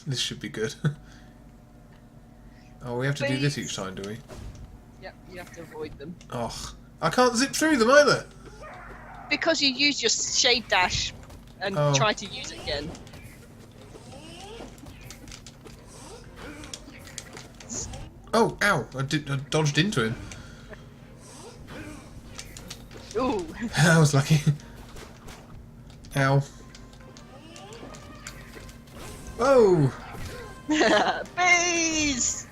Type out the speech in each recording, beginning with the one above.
This should be good. Oh, we have to do this each time, do we? Yep, you have to avoid them. Oh, I can't zip through them either. Because you use your shade dash and try to use it again. Oh, ow! I dodged into him. Ooh. I was lucky. Ow. Whoa! Bees!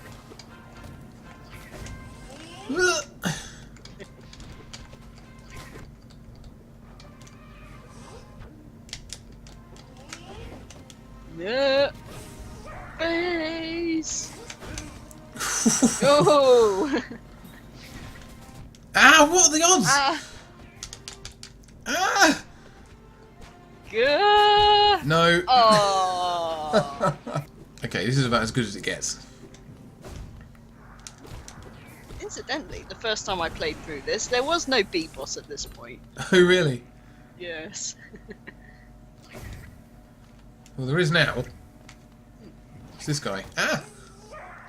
Yeah. Bees! Oh! Ah! What are the odds? Ah! Ah! Good! No. Oh! Okay, this is about as good as it gets. Incidentally, the first time I played through this, there was no bee boss at this point. Oh, really? Yes. Well, there is now. It's this guy. Ah!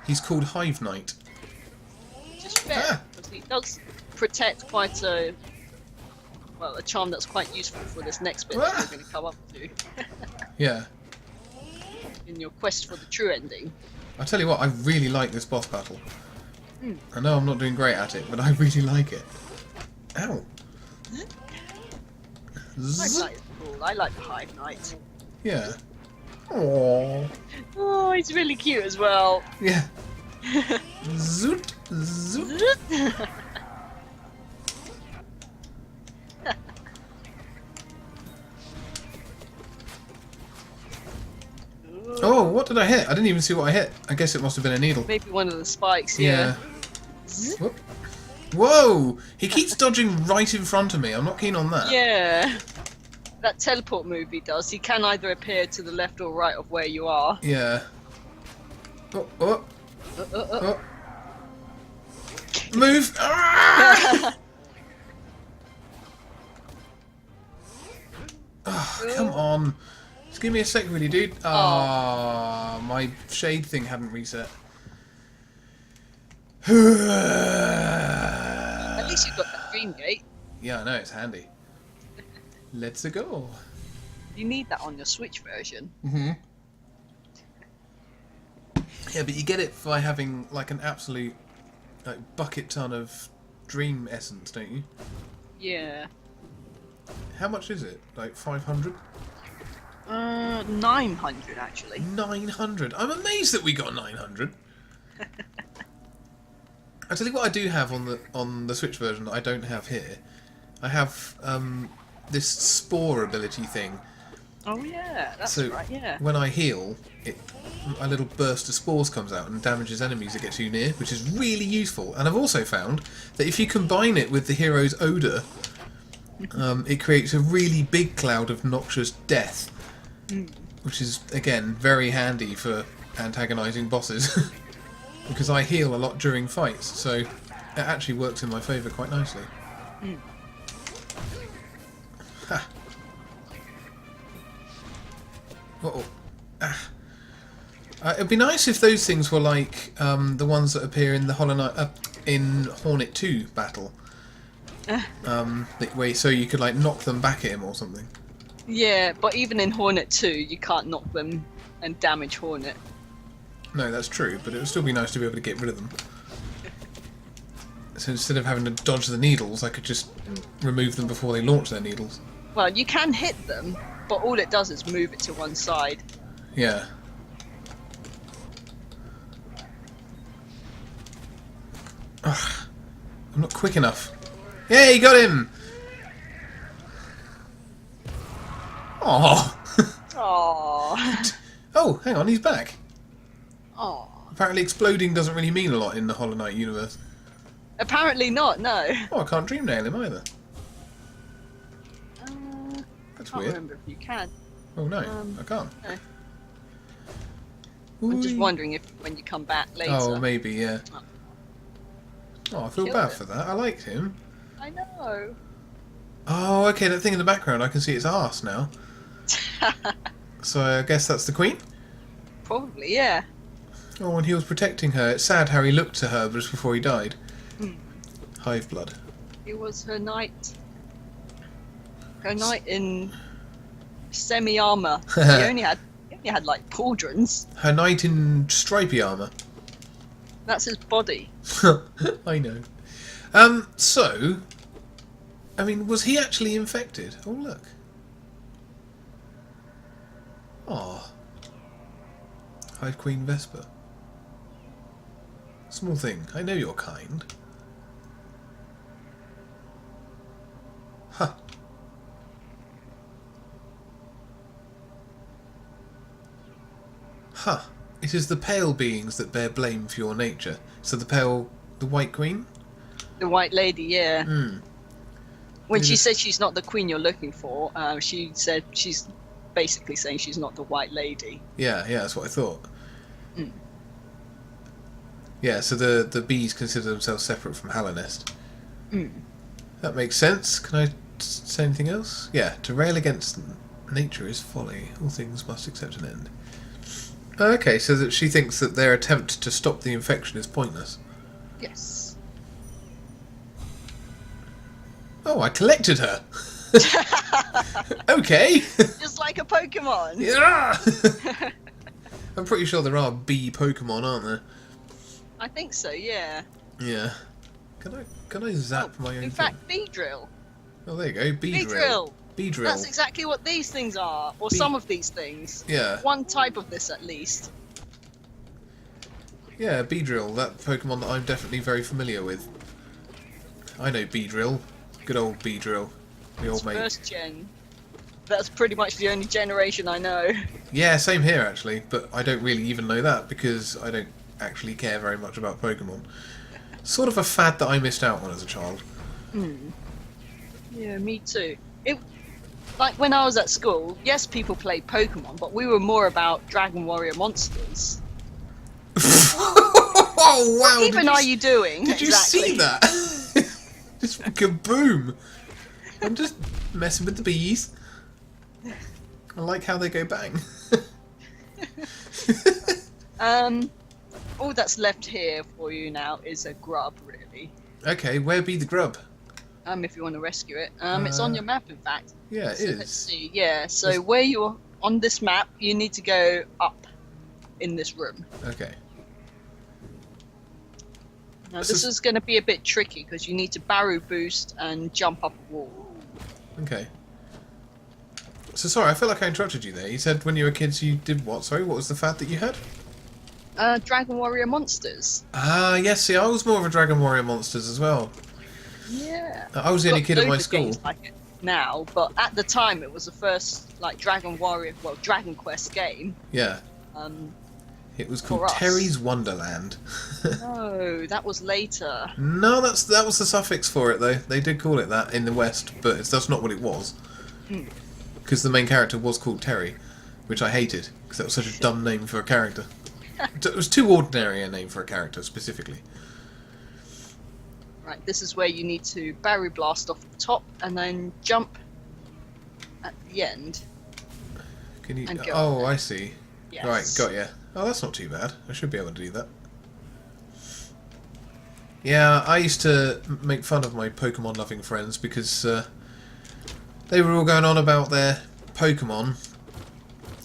He's called Hive Knight. Which is fair, because he does protect quite a charm that's quite useful for this next bit that we're going to come up to. Yeah. In your quest for the true ending. I'll tell you what, I really like this boss battle. I know I'm not doing great at it, but I really like it. Ow. Hive Knight is cool. I like the Hive Knight. Yeah. Aww. Oh, he's really cute as well. Yeah. Zoot. Zoot. Oh, what did I hit? I didn't even see what I hit. I guess it must have been a needle. Maybe one of the spikes, yeah. Whoop. Whoa! He keeps dodging right in front of me. I'm not keen on that. Yeah. That teleport move he does, he can either appear to the left or right of where you are. Yeah. Oh, oh. Oh. Move! Ah! Oh, come on. Just give me a sec, really, dude. Ah, my shade thing hadn't reset. At least you've got that dream gate. Yeah, I know, it's handy. Let's go. You need that on your Switch version. Yeah, but you get it by having like an absolute bucket ton of dream essence, don't you? Yeah. How much is it? Like 500? 900 actually. 900. I'm amazed that we got 900. I tell you what, I do have on the Switch version that I don't have here. I have this spore ability thing. Oh yeah, that's So right. Yeah. when I heal, a little burst of spores comes out and damages enemies that get too near, which is really useful. And I've also found that if you combine it with the hero's odour, it creates a really big cloud of noxious death, which is again very handy for antagonising bosses. Because I heal a lot during fights, so it actually works in my favour quite nicely. Ha! Uh-oh. Ah. It'd be nice if those things were like the ones that appear in the Hollow Knight, in Hornet 2 battle. So you could like knock them back at him or something. Yeah, but even in Hornet 2, you can't knock them and damage Hornet. No, that's true, but it would still be nice to be able to get rid of them. So instead of having to dodge the needles, I could just remove them before they launch their needles. Well, you can hit them, but all it does is move it to one side. Yeah. Ugh, I'm not quick enough. Yeah, you got him! Oh. Aww. Oh, hang on, he's back. Aww. Apparently exploding doesn't really mean a lot in the Hollow Knight universe. Apparently not, no. Oh, I can't dream nail him either. That's I can't weird. remember if you can. Oh no, I can't. No. I'm just Ooh. wondering if when you come back later. Oh, maybe, yeah. Oh, I feel Killed bad it. for that. I liked him. I know. Oh, okay, that thing in the background, I can see its arse now. So I guess that's the queen? Probably, yeah. Oh, and he was protecting her. It's sad how he looked to her just before he died. Hive blood. He was her knight. Her knight in semi-armour. he only had like pauldrons. Her knight in stripy armour. That's his body. I know. So, I mean, was he actually infected? Oh, look. Oh. Hive Queen Vesper. Small thing. I know you're kind. Huh. Huh. It is the pale beings that bear blame for your nature. So the White Queen? The White Lady, yeah. When Yeah. she said she's not the queen you're looking for, she said she's basically saying she's not the White Lady. Yeah, that's what I thought. Yeah, so the bees consider themselves separate from Hallownest. That makes sense. Can I say anything else? Yeah, to rail against nature is folly. All things must accept an end. Okay, so that she thinks that their attempt to stop the infection is pointless. Yes. Oh, I collected her! Okay! Just like a Pokemon. Yeah! I'm pretty sure there are bee Pokemon, aren't there? I think so, yeah. Yeah. Can I zap my own In fact, Beedrill. Oh, there you go. Beedrill. Beedrill. Beedrill. That's exactly what these things are, or some of these things. Yeah. One type of this, at least. Yeah, Beedrill. That Pokemon that I'm definitely very familiar with. I know Beedrill. Good old Beedrill. The old mate. First gen. That's pretty much the only generation I know. Yeah, same here actually, but I don't really even know that because I don't actually care very much about Pokemon. Sort of a fad that I missed out on as a child. Yeah, me too. Like when I was at school, yes, people played Pokemon, but we were more about Dragon Warrior monsters. Oh wow! What even are you doing? Did you see that? Just kaboom! I'm just messing with the bees. I like how they go bang. All that's left here for you now is a grub, really. Okay, where be the grub? If you want to rescue it. It's on your map, in fact. Yeah, it So is. let's see. Yeah, so where you're on this map, you need to go up in this room. Okay. Now, this is going to be a bit tricky because you need to barrow boost and jump up a wall. Okay. So sorry, I feel like I interrupted you there. You said when you were kids you did what? Sorry, what was the fad that you had? Dragon Warrior monsters. Ah, yes. See, I was more of a Dragon Warrior monsters as well. Yeah. I was the only kid at my Loads of school. games like it now, but at the time it was the first like Dragon Warrior, well, Dragon Quest game. Yeah. It was called for us. Terry's Wonderland. No, that was later. No, that was the suffix for it though. They did call it that in the West, but that's not what it was. Because the main character was called Terry, which I hated because that was such a dumb name for a character. It was too ordinary a name for a character specifically. Right, this is where you need to barrow blast off the top and then jump at the end. Can you? And go Oh, up. I see. Yes. Right, got ya. Oh, that's not too bad. I should be able to do that. Yeah, I used to make fun of my Pokemon-loving friends because they were all going on about their Pokemon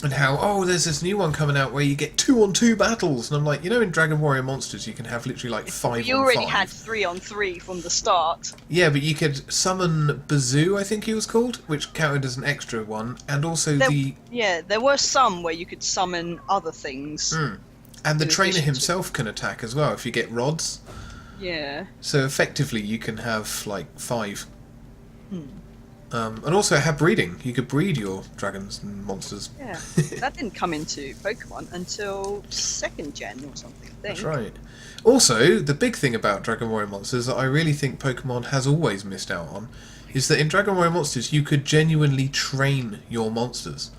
and how, oh, there's this new one coming out where you get 2-on-2 battles, and I'm like, you know, in Dragon Warrior Monsters you can have literally like 5-on-5. You already had 3-on-3 from the start. Yeah, but you could summon Bazoo, I think he was called, which counted as an extra one, and also Yeah, there were some where you could summon other things. And the in trainer addition to- himself can attack as well if you get rods. Yeah. So effectively you can have like 5. And also have breeding. You could breed your dragons and monsters. Yeah. That didn't come into Pokemon until 2nd gen or something, I think. That's right. Also, the big thing about Dragon Warrior Monsters that I really think Pokemon has always missed out on is that in Dragon Warrior Monsters you could genuinely train your monsters.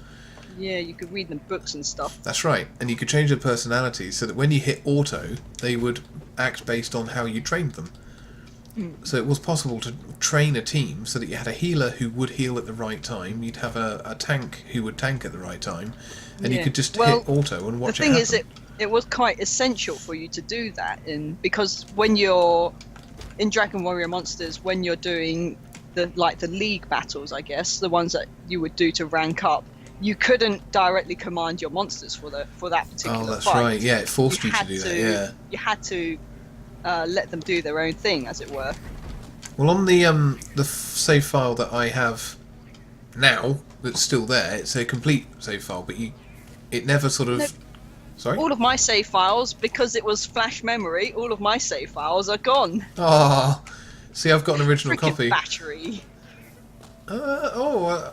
Yeah, you could read them books and stuff. That's right. And you could change their personalities so that when you hit auto, they would act based on how you trained them. So it was possible to train a team so that you had a healer who would heal at the right time, you'd have a tank who would tank at the right time, and you could just hit auto and watch it happen. The thing is, it was quite essential for you to do that, because when you're in Dragon Warrior Monsters, when you're doing the league battles, I guess, the ones that you would do to rank up, you couldn't directly command your monsters for that particular fight. Oh, that's right. Yeah, it forced you to do that. Yeah. You had to let them do their own thing, as it were. Well, on the save file that I have now, that's still there, it's a complete save file, but it never sort of... Sorry? All of my save files, because it was flash memory, all of my save files are gone. Ah, see, I've got an original copy. Battery. I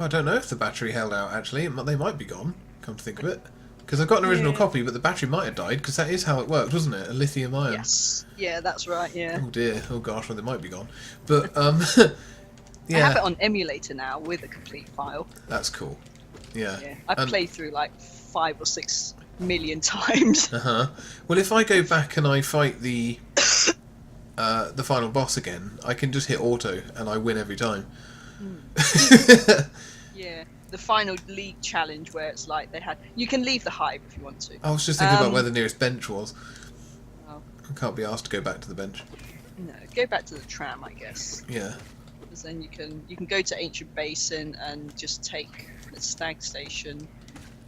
don't know if the battery held out, actually. They might be gone, come to think of it. Because I've got an original copy, but the battery might have died, because that is how it worked, wasn't it? A lithium ion. Yes. Yeah, that's right, yeah. Oh dear. Oh gosh, well, they might be gone. But, yeah. I have it on emulator now with a complete file. That's cool. Yeah. I've played through like 5 or 6 million times. Well, if I go back and I fight the final boss again, I can just hit auto and I win every time. Yeah, the final league challenge where it's like you can leave the hive if you want to. I was just thinking about where the nearest bench was. Oh. I can't be asked to go back to the bench. No, go back to the tram, I guess. Yeah. Because then you can go to Ancient Basin and just take the stag station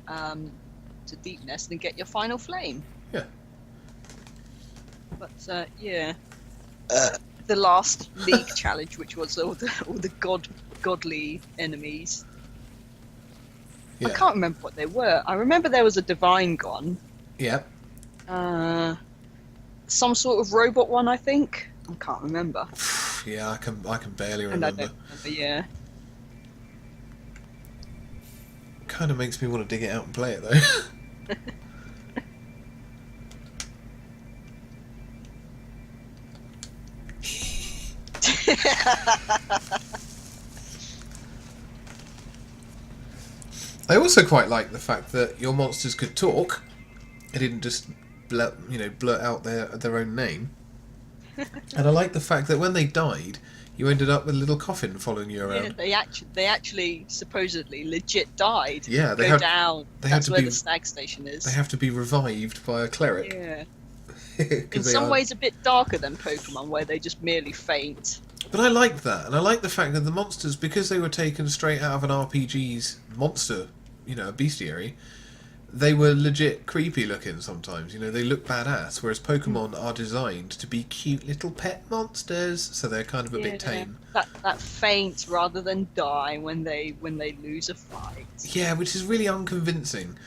to Deep Nest and get your final flame. Yeah. But yeah, the last league challenge, which was all the godly enemies. Yeah. I can't remember what they were. I remember there was a divine gon. Yeah. Some sort of robot one, I think. I can't remember. Yeah, I can barely remember. I don't remember, yeah. Kind of makes me want to dig it out and play it though. I also quite like the fact that your monsters could talk. It didn't just blurt out their own name. And I like the fact that when they died, you ended up with a little coffin following you around. Yeah, they actually supposedly legit died. Yeah, they down. That's where the stag station is. They have to be revived by a cleric. Yeah. In some ways, a bit darker than Pokemon, where they just merely faint. But I like that, and I like the fact that the monsters, because they were taken straight out of an RPG's monster, a bestiary, they were legit creepy looking sometimes. They look badass, whereas Pokemon are designed to be cute little pet monsters, so they're kind of a bit tame. That faint rather than die when they lose a fight. Yeah, which is really unconvincing.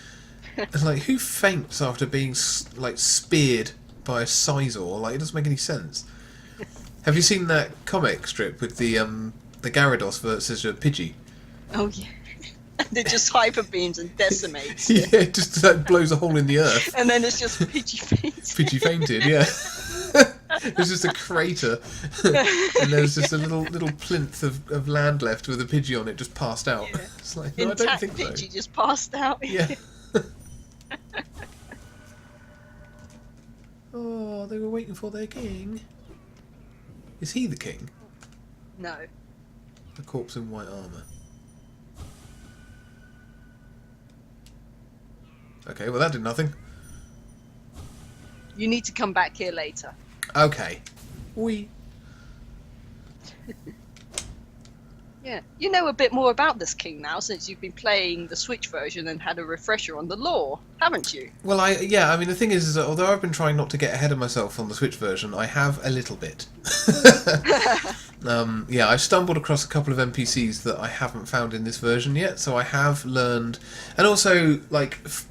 It's like, who faints after being speared by a Scizor? It doesn't make any sense. Have you seen that comic strip with the Gyarados versus a Pidgey? Oh yeah. And it just hyper beams and decimates. Yeah, it just blows a hole in the earth. And then it's just Pidgey fainted. Pidgey fainted, yeah. There's just a crater, and there's just a little plinth of land left with a Pidgey on it, just passed out. Yeah. It's like, no, I don't think so. Pidgey just passed out. Yeah. Oh, they were waiting for their king. Is he the king? No. The corpse in white armour. Okay, well that did nothing. You need to come back here later. Okay. Oui. Yeah, you know a bit more about this king now since you've been playing the Switch version and had a refresher on the lore, haven't you? Well, I mean, the thing is that although I've been trying not to get ahead of myself on the Switch version, I have a little bit. Yeah, I've stumbled across a couple of NPCs that I haven't found in this version yet, so I have learned. And also,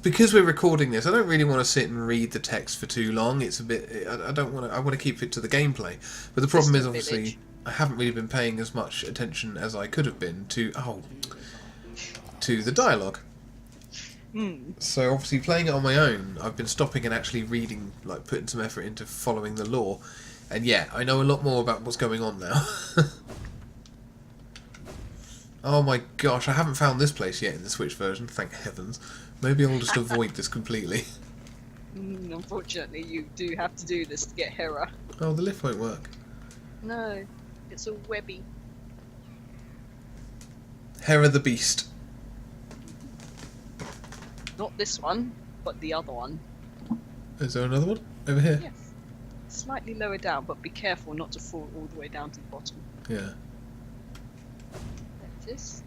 because we're recording this, I don't really want to sit and read the text for too long. It's a bit. I don't want to. I want to keep it to the gameplay. But the problem is, obviously, I haven't really been paying as much attention as I could have been to the dialogue. So obviously playing it on my own, I've been stopping and actually reading, putting some effort into following the lore. And yeah, I know a lot more about what's going on now. Oh my gosh, I haven't found this place yet in the Switch version, thank heavens. Maybe I'll just avoid this completely. Unfortunately, you do have to do this to get Hera. Oh, the lift won't work. No, it's all webby. Hera the Beast. Not this one, but the other one. Is there another one? Over here? Yes. Slightly lower down, but be careful not to fall all the way down to the bottom. Yeah. There it is.